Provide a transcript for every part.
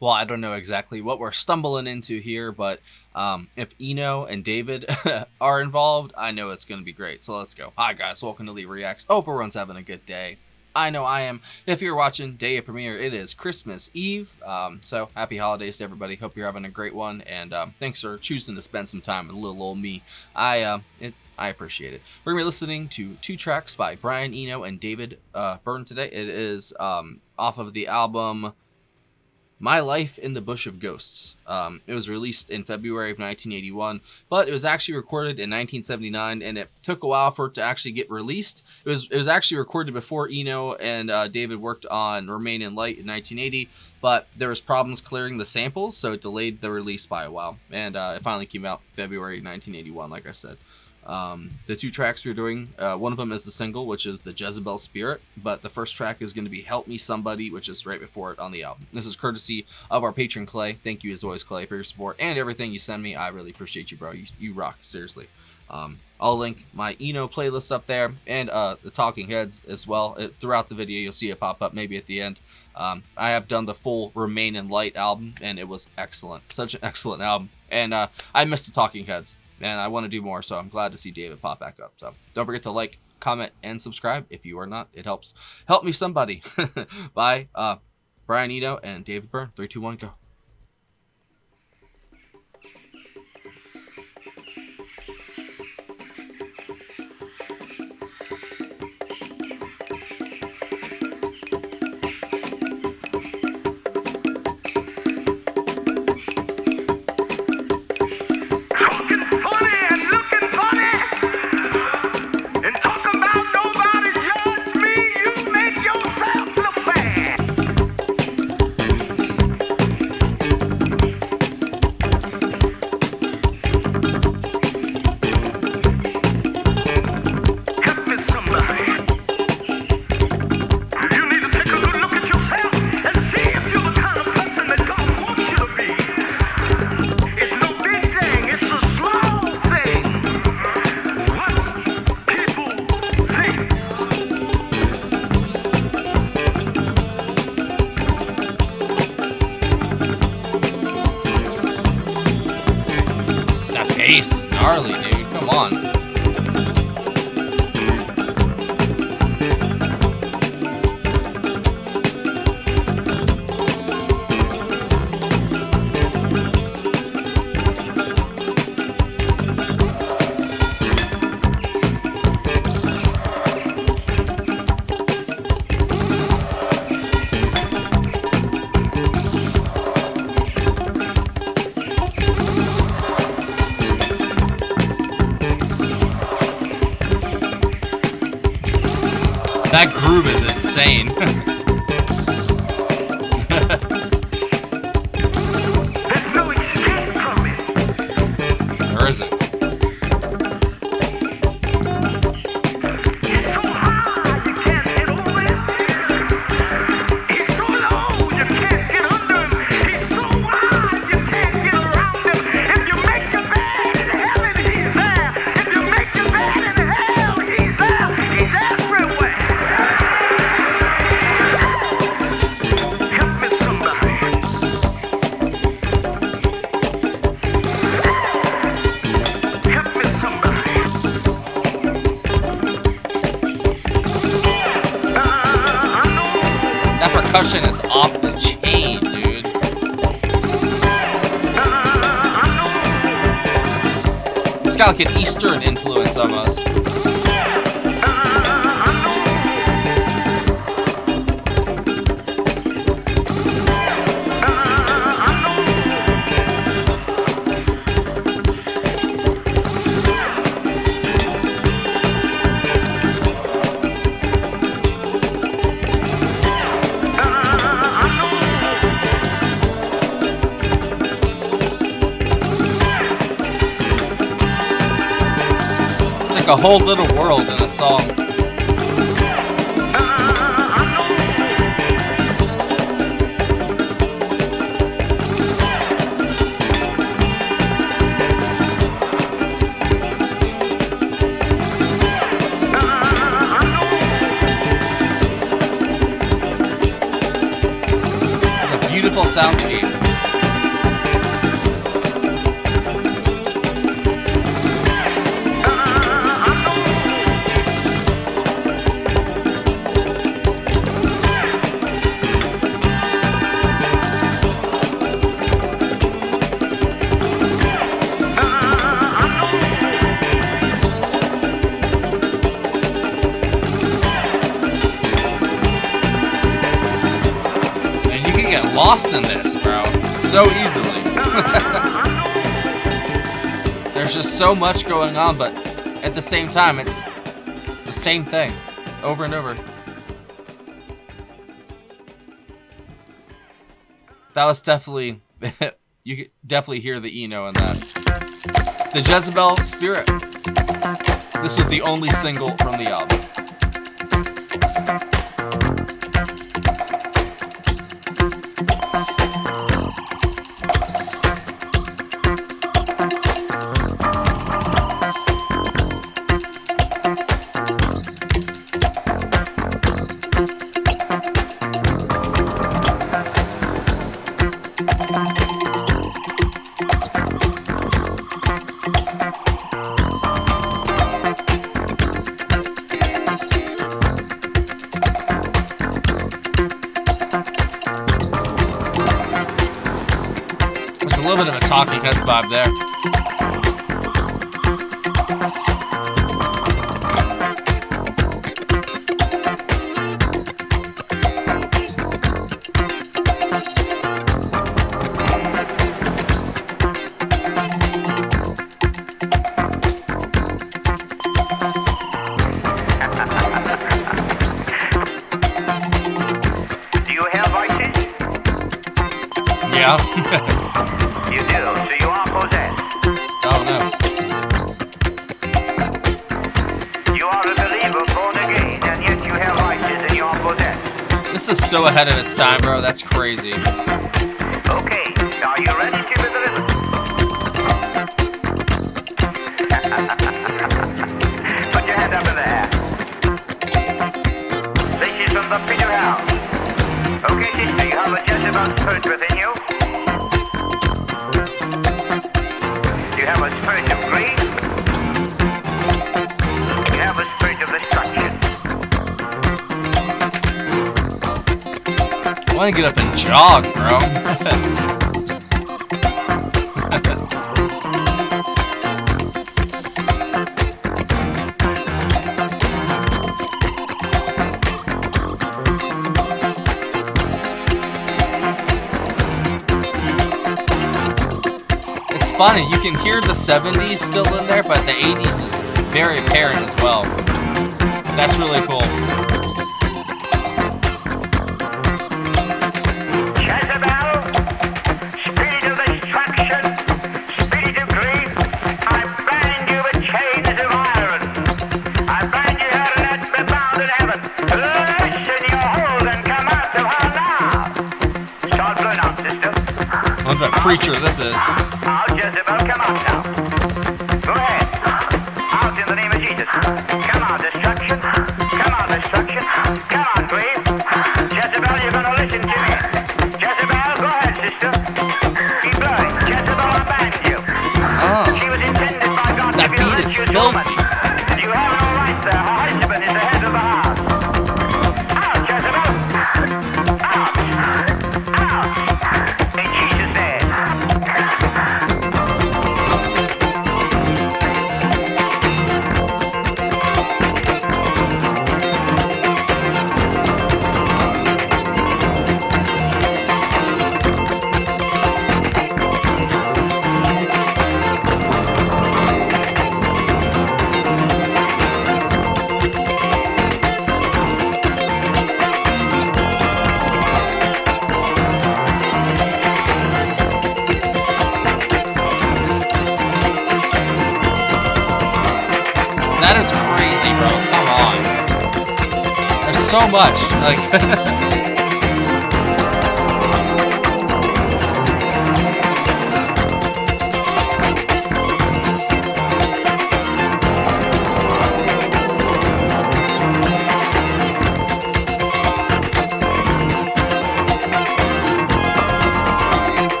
Well, I don't know exactly what we're stumbling into here, but if Eno and David are involved, I know it's going to be great. So let's go. Hi, guys. Welcome to Lee Reacts. Hope everyone's having a good day. I know I am. If you're watching day of premiere, it is Christmas Eve. So happy holidays to everybody. Hope you're having a great one. And thanks for choosing to spend some time with little old me. I appreciate it. We're going to be listening to 2 tracks by Byrne, Eno, and David Byrne today. It is off of the album My Life in the Bush of Ghosts. It was released in February of 1981, but it was actually recorded in 1979, and it took a while for it to actually get released. It was actually recorded before Eno and David worked on Remain in Light in 1980, but there was problems clearing the samples, so it delayed the release by a while, and it finally came out February 1981, like I said. The 2 tracks we're doing, one of them is the single, which is the Jezebel Spirit, but the first track is going to be Help Me Somebody, which is right before it on the album. This is courtesy of our patron Clay. Thank you as always, Clay, for your support and everything you send me. I really appreciate you, bro. You rock, seriously. I'll link my Eno playlist up there and the Talking Heads as well. Throughout the video, you'll see it pop up maybe at the end. I have done the full Remain in Light album, and it was excellent. Such an excellent album. And I missed the Talking Heads. And I want to do more, so I'm glad to see David pop back up. So don't forget to like, comment, and subscribe if you are not. It helps. Help me somebody. By Byrne, Eno, and David Byrne. 3, 2, 1, go. Bass is gnarly, dude. Come on. That groove is insane. There's no escape from it. Or is it? It's so high you can't get over it. It's so low you can't get under him. It's so wide you can't get around him. If you make your bed in heaven, he's there. If you make your bed in hell, he's there. He's everywhere. Help me somebody. Help me somebody. I know. That percussion is off the chain, dude. It's got like an Eastern influence almost. A whole little world in a song. beautiful soundscape. Lost in this, bro, so easily. There's just so much going on, but at the same time, it's the same thing over and over. That was definitely, you could definitely hear the Eno in that. The Jezebel Spirit. This was the only single from the album. A little bit of a Talking Heads vibe there. Do you have voices? Yeah. You do, so you are possessed. Oh no. You are a believer born again, and yet you have voices and you are possessed. This is so ahead of its time, bro. That's crazy. Okay, are you ready to be delivered? Put your hand up in the air. This is from the pit of hell. Okay, sister, you have a Jezebel spirit within you. You have a spirit of greed. You have a spirit of destruction. I want to get up and jog, bro. It's funny, you can hear the 70s still in there, but the 80s is very apparent as well. That's really cool. Jezebel, spirit of destruction, spirit of greed, I bind you with chains of iron. I bind you here and let be bound in heaven. Loosen your hold and come out of her now. Start going out, sister. What a preacher this is. Out, Jezebel, come out now. Go ahead. Out in the name of Jesus. Come out, destruction. Come out, destruction. Come on, please. Jezebel, you're going to listen to me. Jezebel, go ahead, sister. Keep blowing. Jezebel, I bind you. She was intended by God That to be a beat is virtuous woman. filthy. You have no right there. Her husband is the head of the house. Out, Jezebel. Out. Out. In Jesus' name. That is crazy, bro. Come on. There's so much. Like,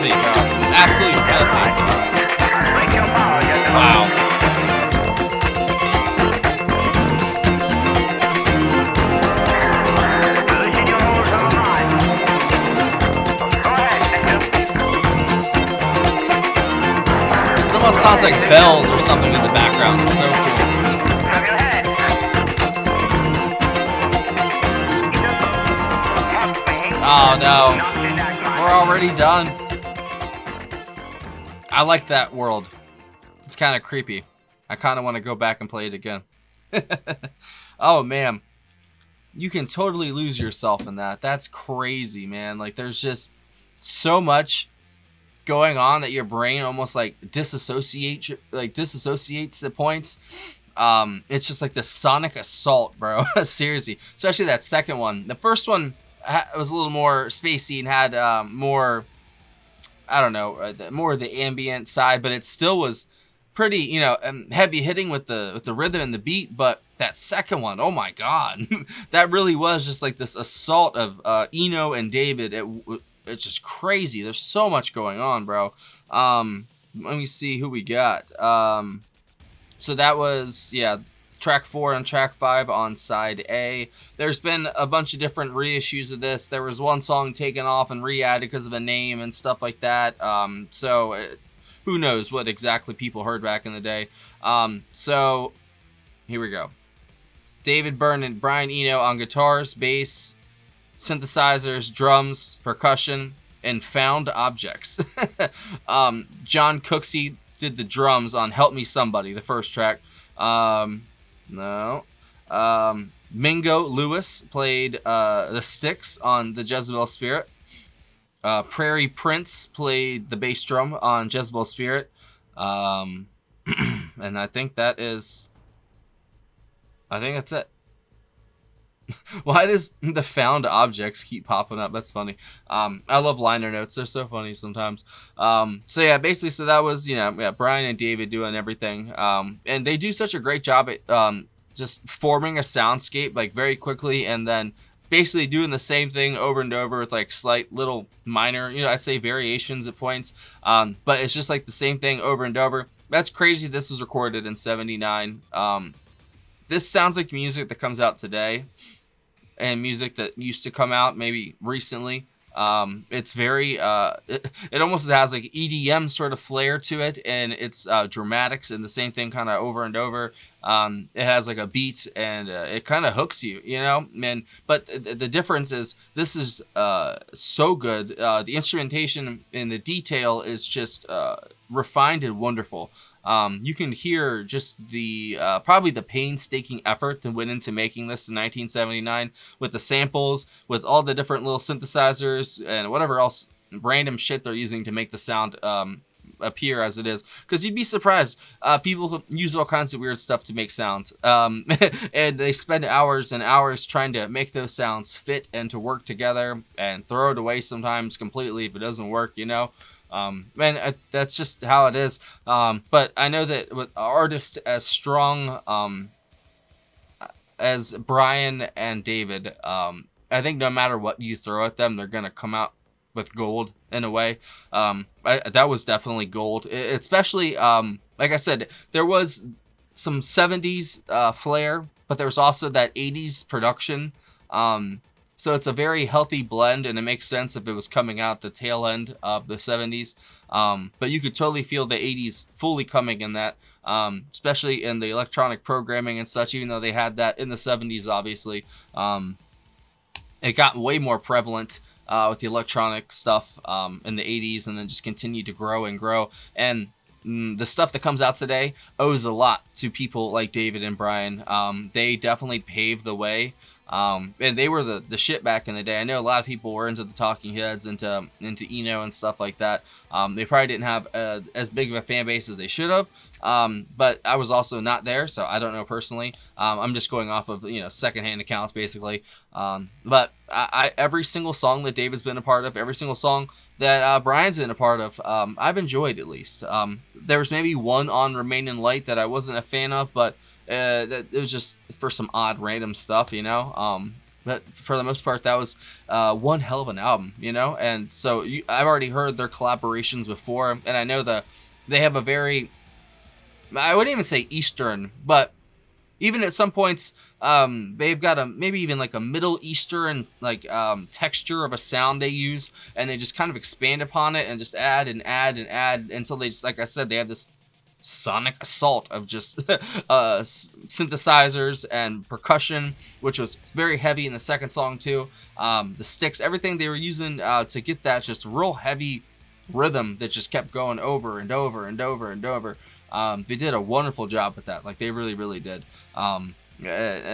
filthy, bro. Absolutely filthy. Wow. It almost sounds like bells or something in the background. It's so cool. Oh no. We're already done. I like that world. It's kind of creepy. I kind of want to go back and play it again. Oh man. You can totally lose yourself in that. That's crazy, man. Like there's just so much going on that your brain almost like disassociates at points. It's just like the sonic assault, bro. Seriously, especially that second one. The first one was a little more spacey and had more, I don't know, more of the ambient side, but it still was pretty, you know, heavy hitting with the rhythm and the beat. But that second one, oh my god, that really was just like this assault of Eno and David. It's just crazy. There's so much going on, bro. Let me see who we got. So that was, yeah, track 4 and track 5 on side A. There's been a bunch of different reissues of this. There was one song taken off and re-added because of a name and stuff like that. Who knows what exactly people heard back in the day. So here we go. David Byrne and Brian Eno on guitars, bass, synthesizers, drums, percussion, and found objects. John Cooksey did the drums on Help Me Somebody, the first track. Mingo Lewis played the sticks on the Jezebel Spirit. Prairie Prince played the bass drum on Jezebel Spirit. And I think that's it. Why does the found objects keep popping up? That's funny. I love liner notes. They're so funny sometimes. So yeah, basically, so that was, Brian and David doing everything. And they do such a great job at just forming a soundscape like very quickly, and then basically doing the same thing over and over with like slight little minor, I'd say variations at points. But it's just like the same thing over and over. That's crazy. This was recorded in '79. This sounds like music that comes out today, and music that used to come out maybe recently. It's very, it almost has like EDM sort of flair to it, and it's dramatics and the same thing kind of over and over. It has like a beat, and it kind of hooks you, but the difference is this is so good. The instrumentation and the detail is just refined and wonderful. You can hear just the probably the painstaking effort that went into making this in 1979 with the samples, with all the different little synthesizers and whatever else random shit they're using to make the sound appear as it is. Because you'd be surprised, people use all kinds of weird stuff to make sounds, and they spend hours and hours trying to make those sounds fit and to work together, and throw it away sometimes completely if it doesn't work, that's just how it is. But I know that with artists as strong as Brian and David, I think no matter what you throw at them, they're gonna come out with gold in a way. That was definitely gold, especially like I said, there was some 70s flair, but there was also that 80s production. So it's a very healthy blend, and it makes sense if it was coming out the tail end of the 70s. But you could totally feel the 80s fully coming in that, especially in the electronic programming and such, even though they had that in the 70s, obviously. It got way more prevalent with the electronic stuff in the 80s, and then just continued to grow and grow. And the stuff that comes out today owes a lot to people like David and Brian. They definitely paved the way. And they were the shit back in the day. I know a lot of people were into the Talking Heads, into Eno and stuff like that. They probably didn't have as big of a fan base as they should have. But I was also not there, so I don't know personally. I'm just going off of secondhand accounts basically. But I every single song that David's been a part of, every single song that Brian's been a part of, I've enjoyed at least. There was maybe one on Remain in Light that I wasn't a fan of, but it was just for some odd random stuff, but for the most part, that was one hell of an album, you know. And so I've already heard their collaborations before, and I know they have a very, I wouldn't even say Eastern, but even at some points, they've got a maybe even like a Middle Eastern like texture of a sound they use, and they just kind of expand upon it and just add and add and add until they just, like I said, they have this sonic assault of just synthesizers and percussion, which was very heavy in the second song too. The sticks, everything they were using to get that just real heavy rhythm that just kept going over and over and over and over. They did a wonderful job with that. Like they really, really did. And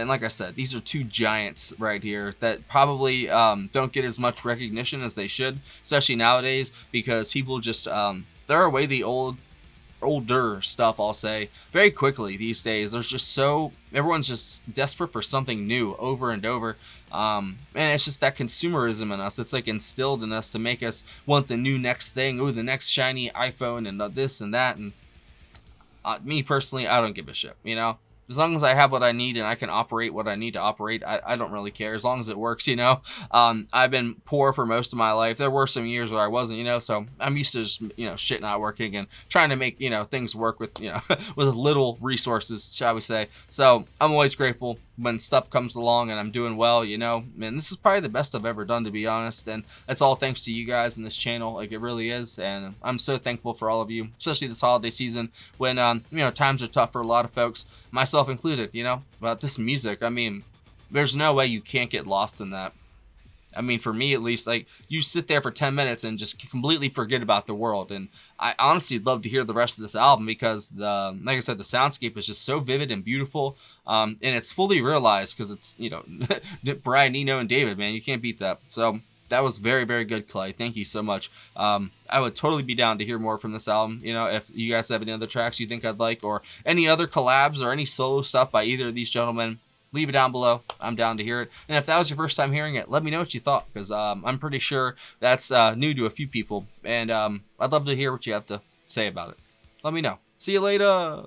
like I said, these are two giants right here that probably don't get as much recognition as they should, especially nowadays, because people just throw away the older stuff, I'll say, very quickly these days. There's just everyone's just desperate for something new over and over. And it's just that consumerism in us. It's like instilled in us to make us want the new next thing. Oh, the next shiny iPhone and this and that. And me personally, I don't give a shit, you know? As long as I have what I need and I can operate what I need to operate, I don't really care, as long as it works, you know? I've been poor for most of my life. There were some years where I wasn't, you know, so I'm used to just, you know, shit not working and trying to make, you know, things work with, you know, with little resources, shall we say. So I'm always grateful when stuff comes along and I'm doing well, you know? And this is probably the best I've ever done, to be honest, and it's all thanks to you guys in this channel. Like, it really is, and I'm so thankful for all of you, especially this holiday season when, you know, times are tough for a lot of folks, myself included, you know? But this music, I mean, there's no way you can't get lost in that. I mean, for me at least, like, you sit there for 10 minutes and just completely forget about the world. And I honestly love to hear the rest of this album because, like I said, the soundscape is just so vivid and beautiful. And it's fully realized because it's, you know, Brian, Eno, and David, man. You can't beat that. So that was very, very good, Clay. Thank you so much. I would totally be down to hear more from this album. You know, if you guys have any other tracks you think I'd like, or any other collabs or any solo stuff by either of these gentlemen, leave it down below. I'm down to hear it. And if that was your first time hearing it, let me know what you thought, because I'm pretty sure that's new to a few people. And I'd love to hear what you have to say about it. Let me know. See you later.